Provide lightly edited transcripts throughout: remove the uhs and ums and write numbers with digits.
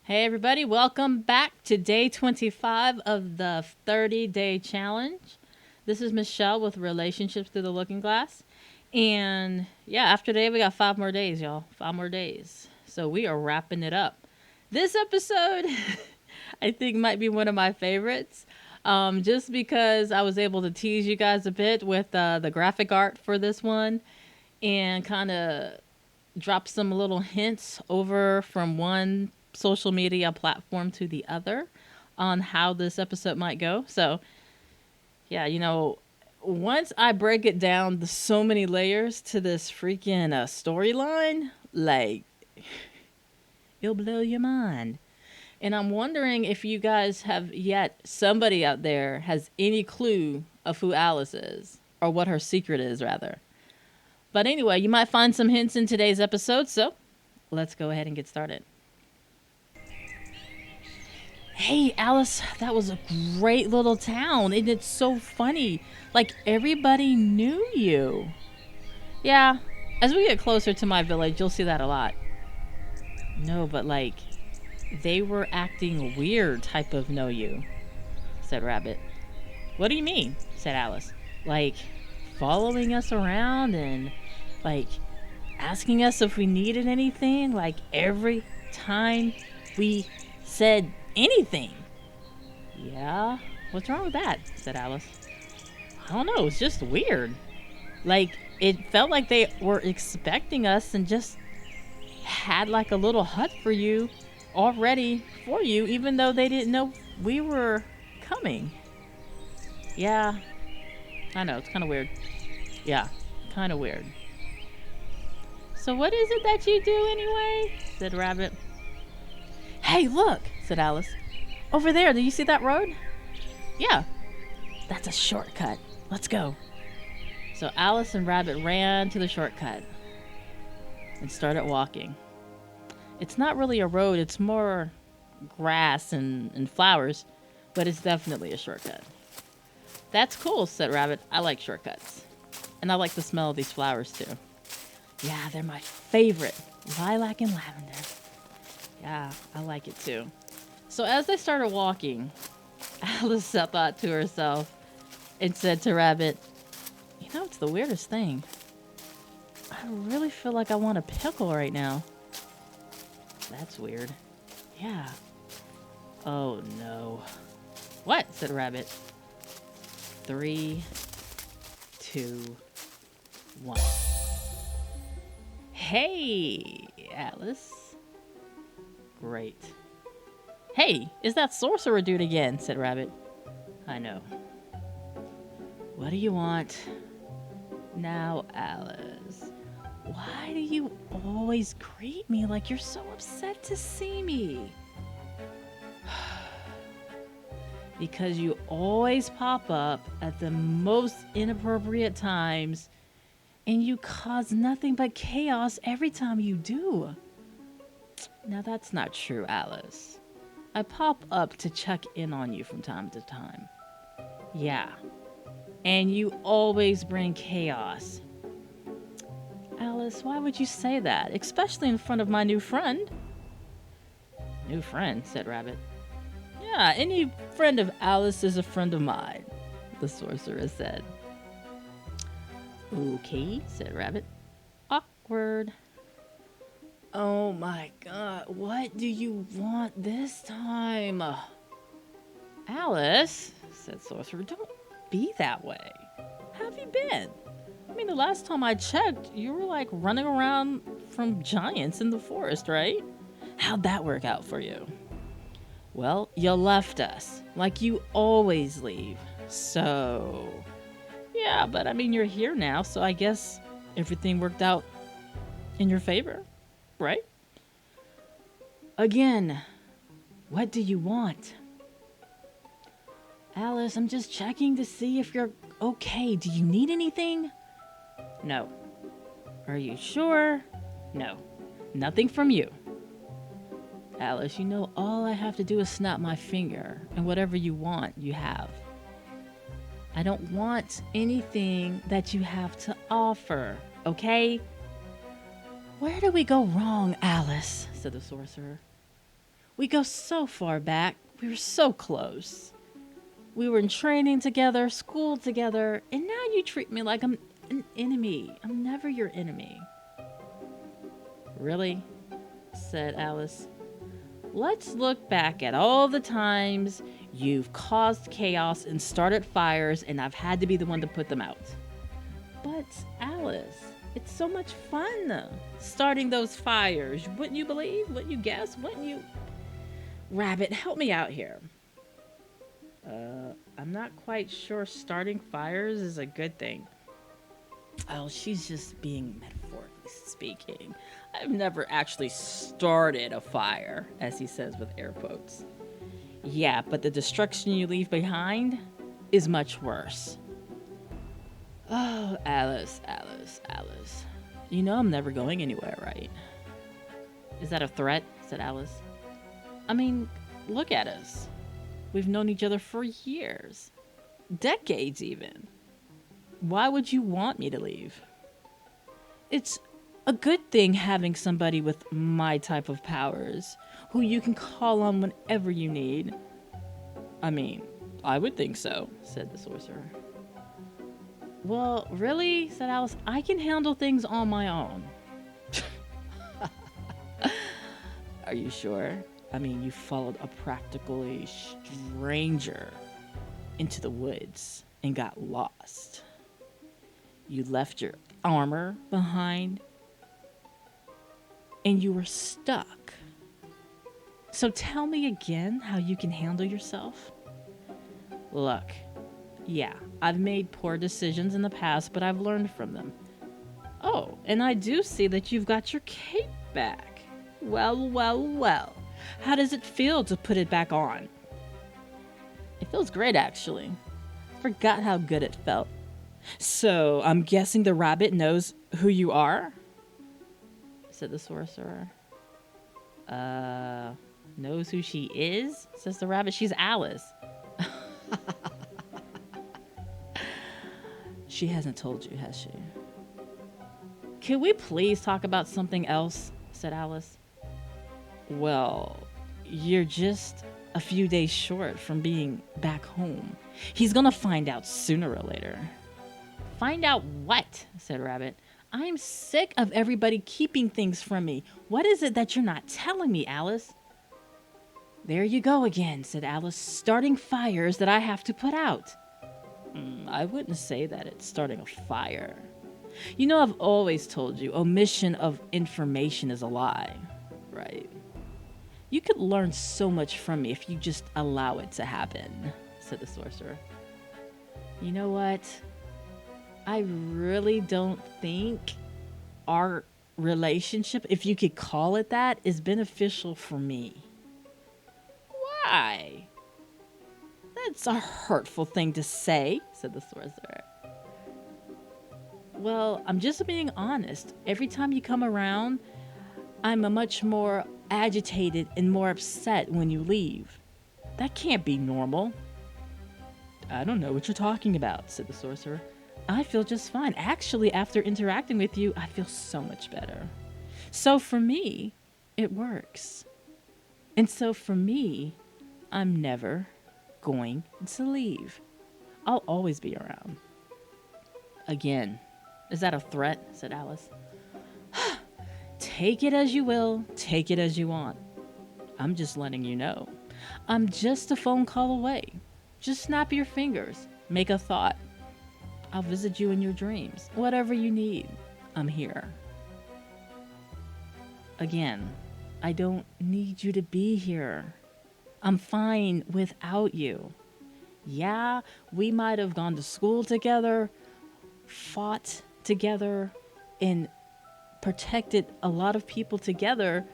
Hey, everybody, welcome back to day 25 of the 30-day challenge. This is Michelle with Relationships Through the Looking Glass. And yeah, after today, we got 5 more days, y'all. 5 more days. So we are wrapping it up. This episode, I think, might be one of my favorites. Just because I was able to tease you guys a bit with the graphic art for this one and kind of drop some little hints over from one social media platform to the other on how this episode might go. So, yeah, once I break it down, there's so many layers to this freaking storyline, like, it'll blow your mind. And I'm wondering if you guys have yet, somebody out there has any clue of who Alice is, or what her secret is, rather. But anyway, you might find some hints in today's episode, so let's go ahead and get started. Hey, Alice, that was a great little town. And it's so funny. Like, everybody knew you. Yeah, as we get closer to my village, you'll see that a lot. No, but like, they were acting weird type of know you, said Rabbit. What do you mean? Said Alice. Like, following us around and, like, asking us if we needed anything, like, every time we said anything. Yeah, what's wrong with that? Said Alice. I don't know, it's just weird. Like, it felt like they were expecting us and just had like a little hut for you already for you, even though they didn't know we were coming. Yeah, I know, it's kind of weird. Yeah, kind of weird. So what is it that you do anyway? Said Rabbit. Hey, look, said Alice. Over there, do you see that road? Yeah, that's a shortcut. Let's go. So Alice and Rabbit ran to the shortcut and started walking. It's not really a road, it's more grass and flowers, but it's definitely a shortcut. That's cool, said Rabbit. I like shortcuts. And I like the smell of these flowers too. Yeah, they're my favorite. Lilac and lavender. Yeah, I like it too. So as they started walking, Alice thought to herself and said to Rabbit, you know, it's the weirdest thing. I really feel like I want a pickle right now. That's weird. Yeah. Oh no. What? Said Rabbit. 3, 2, 1. Hey, Alice. Great. Hey, is that Sorcerer dude again? Said Rabbit. I know. What do you want? Now, Alice, why do you always greet me like you're so upset to see me? Because you always pop up at the most inappropriate times and you cause nothing but chaos every time you do. Now that's not true, Alice. I pop up to check in on you from time to time. Yeah. And you always bring chaos. Alice, why would you say that? Especially in front of my new friend. New friend, said Rabbit. Yeah, any friend of Alice is a friend of mine, the sorcerer said. Okay, said Rabbit. Awkward. Oh my god, what do you want this time? Alice, said Sorcerer, don't be that way. How have you been? I mean, the last time I checked, you were like running around from giants in the forest, right? How'd that work out for you? Well, you left us, like you always leave. So, yeah, but I mean, you're here now, so I guess everything worked out in your favor. Right? Again, what do you want? Alice, I'm just checking to see if you're okay. Do you need anything? No. Are you sure? No. Nothing from you. Alice, you know all I have to do is snap my finger, and whatever you want, you have. I don't want anything that you have to offer, okay? Where did we go wrong, Alice? Said the sorcerer. We go so far back. We were so close. We were in training together, school together, and now you treat me like I'm an enemy. I'm never your enemy. Really? Said Alice. Let's look back at all the times you've caused chaos and started fires, and I've had to be the one to put them out. But, Alice, it's so much fun starting those fires. Wouldn't you believe? Wouldn't you guess? Wouldn't you? Rabbit, help me out here. I'm not quite sure starting fires is a good thing. Oh, she's just being metaphorically speaking. I've never actually started a fire, as he says with air quotes. Yeah, but the destruction you leave behind is much worse. Oh, Alice, Alice, Alice. You know I'm never going anywhere, right? Is that a threat? Said Alice. I mean, look at us. We've known each other for years. Decades, even. Why would you want me to leave? It's a good thing having somebody with my type of powers, who you can call on whenever you need. I mean, I would think so, said the sorcerer. Well, really, said Alice, I can handle things on my own. Are you sure? I mean, you followed a practically stranger into the woods and got lost. You left your armor behind and you were stuck. So tell me again how you can handle yourself. Look, yeah, I've made poor decisions in the past, but I've learned from them. Oh, and I do see that you've got your cape back. Well, well, well. How does it feel to put it back on? It feels great, actually. Forgot how good it felt. So, I'm guessing the rabbit knows who you are? Said the sorcerer. Knows who she is? Says the rabbit. She's Alice. She hasn't told you, has she? Can we please talk about something else? Said Alice. Well, you're just a few days short from being back home. He's gonna find out sooner or later. Find out what? Said Rabbit. I'm sick of everybody keeping things from me. What is it that you're not telling me, Alice? There you go again, said Alice, starting fires that I have to put out. I wouldn't say that it's starting a fire. You know, I've always told you omission of information is a lie, right? You could learn so much from me if you just allow it to happen, said the sorcerer. You know what? I really don't think our relationship, if you could call it that, is beneficial for me. Why? That's a hurtful thing to say, said the sorcerer. Well, I'm just being honest. Every time you come around, I'm a much more agitated and more upset when you leave. That can't be normal. I don't know what you're talking about, said the sorcerer. I feel just fine. Actually, after interacting with you, I feel so much better. So for me, it works. And so for me, I'm never going to leave. I'll always be around. Again, is that a threat? Said Alice. Take it as you will, take it as you want. I'm just letting you know. I'm just a phone call away. Just snap your fingers. Make a thought. I'll visit you in your dreams. Whatever you need, I'm here. Again, I don't need you to be here. I'm fine without you. Yeah, we might have gone to school together, fought together, and protected a lot of people together,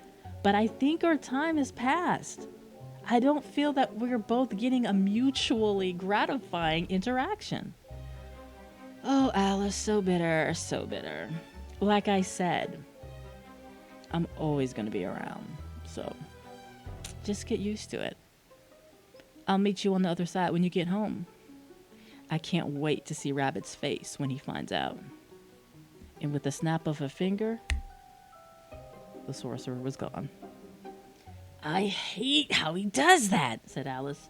but I think our time has passed. I don't feel that we're both getting a mutually gratifying interaction. Oh, Alice, so bitter, so bitter. Like I said, I'm always going to be around, so just get used to it. I'll meet you on the other side when you get home. I can't wait to see Rabbit's face when he finds out. And with a snap of a finger, the sorcerer was gone. I hate how he does that, said Alice.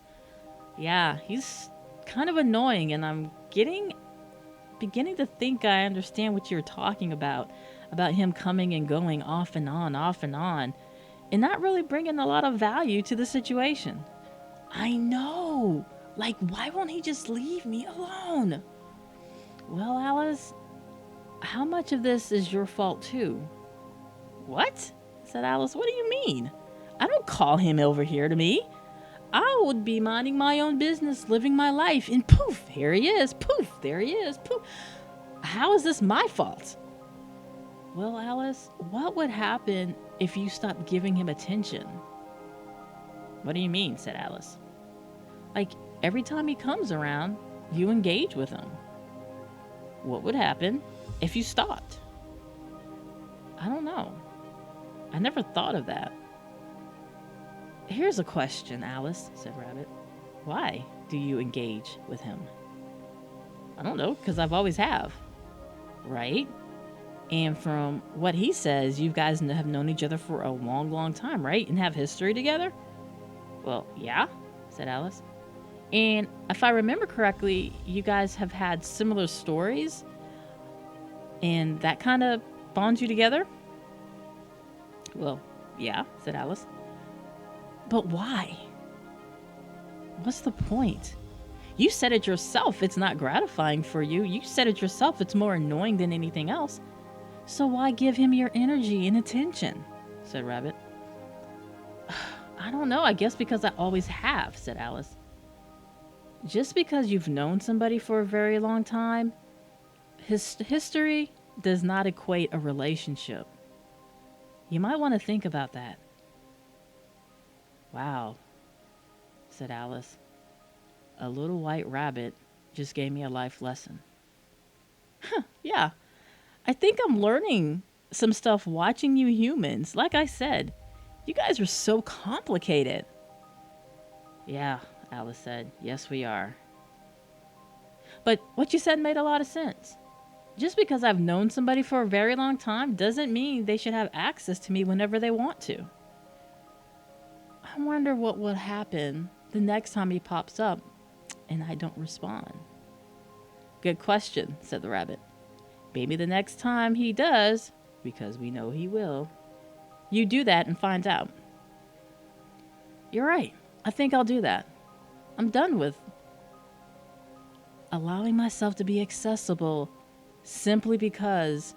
Yeah, he's kind of annoying, and I'm beginning to think I understand what you're talking about him coming and going off and on, and not really bringing a lot of value to the situation. I know. Like, why won't he just leave me alone? Well, Alice, how much of this is your fault, too? What? Said Alice. What do you mean? I don't call him over here to me. I would be minding my own business, living my life, and poof, here he is. Poof, there he is. Poof. How is this my fault? Well, Alice, what would happen if you stopped giving him attention? What do you mean? Said Alice. Like, every time he comes around, you engage with him. What would happen if you stopped? I don't know. I never thought of that. Here's a question, Alice, said Rabbit. Why do you engage with him? I don't know, because I've always have. Right? And from what he says, you guys have known each other for a long, long time, right? And have history together? Well, yeah, said Alice. And if I remember correctly, you guys have had similar stories, and that kind of bonds you together? Well, yeah, said Alice. But why? What's the point? You said it yourself, it's not gratifying for you. You said it yourself, it's more annoying than anything else. So why give him your energy and attention? Said Rabbit. I don't know, I guess because I always have, said Alice. Just because you've known somebody for a very long time, history does not equate a relationship. You might want to think about that. Wow, said Alice. A little white rabbit just gave me a life lesson. Huh, yeah. I think I'm learning some stuff watching you humans. Like I said, you guys are so complicated. Yeah, Alice said. Yes, we are. But what you said made a lot of sense. Just because I've known somebody for a very long time doesn't mean they should have access to me whenever they want to. I wonder what would happen the next time he pops up and I don't respond. Good question, said the rabbit. Maybe the next time he does, because we know he will, you do that and find out. You're right. I think I'll do that. I'm done with allowing myself to be accessible simply because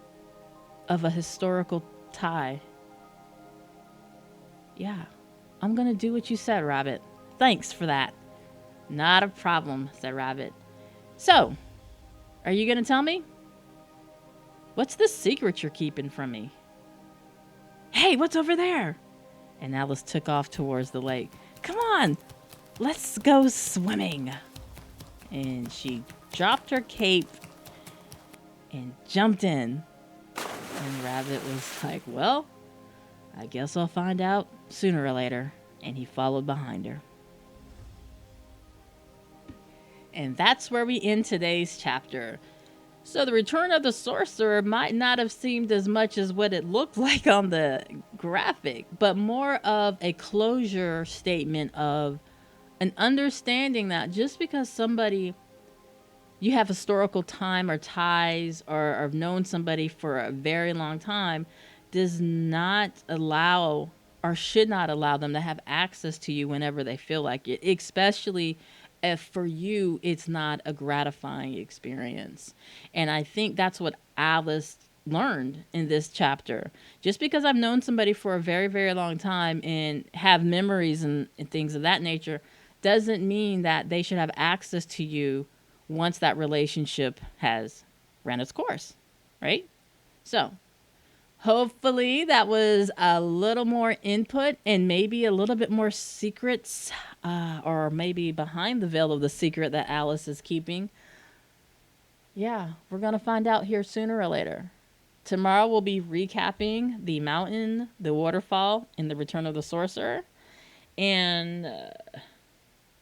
of a historical tie. Yeah, I'm going to do what you said, Rabbit. Thanks for that. Not a problem, said Rabbit. So, are you going to tell me? What's the secret you're keeping from me? Hey, what's over there? And Alice took off towards the lake. Come on, let's go swimming. And she dropped her cape and jumped in. And Rabbit was like, well, I guess I'll find out sooner or later. And he followed behind her. And that's where we end today's chapter. So the return of the sorcerer might not have seemed as much as what it looked like on the graphic, but more of a closure statement of an understanding that just because somebody you have historical time or ties or have known somebody for a very long time does not allow or should not allow them to have access to you whenever they feel like it, especially if for you it's not a gratifying experience. And I think that's what Alice learned in this chapter. Just because I've known somebody for a very, very long time and have memories and things of that nature doesn't mean that they should have access to you once that relationship has ran its course, right? So hopefully that was a little more input and maybe a little bit more secrets, or maybe behind the veil of the secret that Alice is keeping. Yeah, we're going to find out here sooner or later. Tomorrow we'll be recapping the mountain, the waterfall, and the return of the sorcerer. And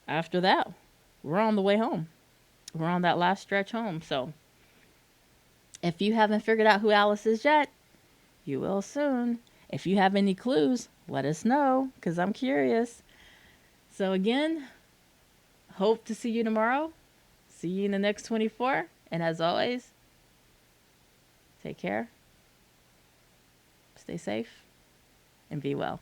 after that, we're on the way home. We're on that last stretch home. So if you haven't figured out who Alice is yet, you will soon. If you have any clues, let us know because I'm curious. So, again, hope to see you tomorrow. See you in the next 24. And as always, take care, stay safe, and be well.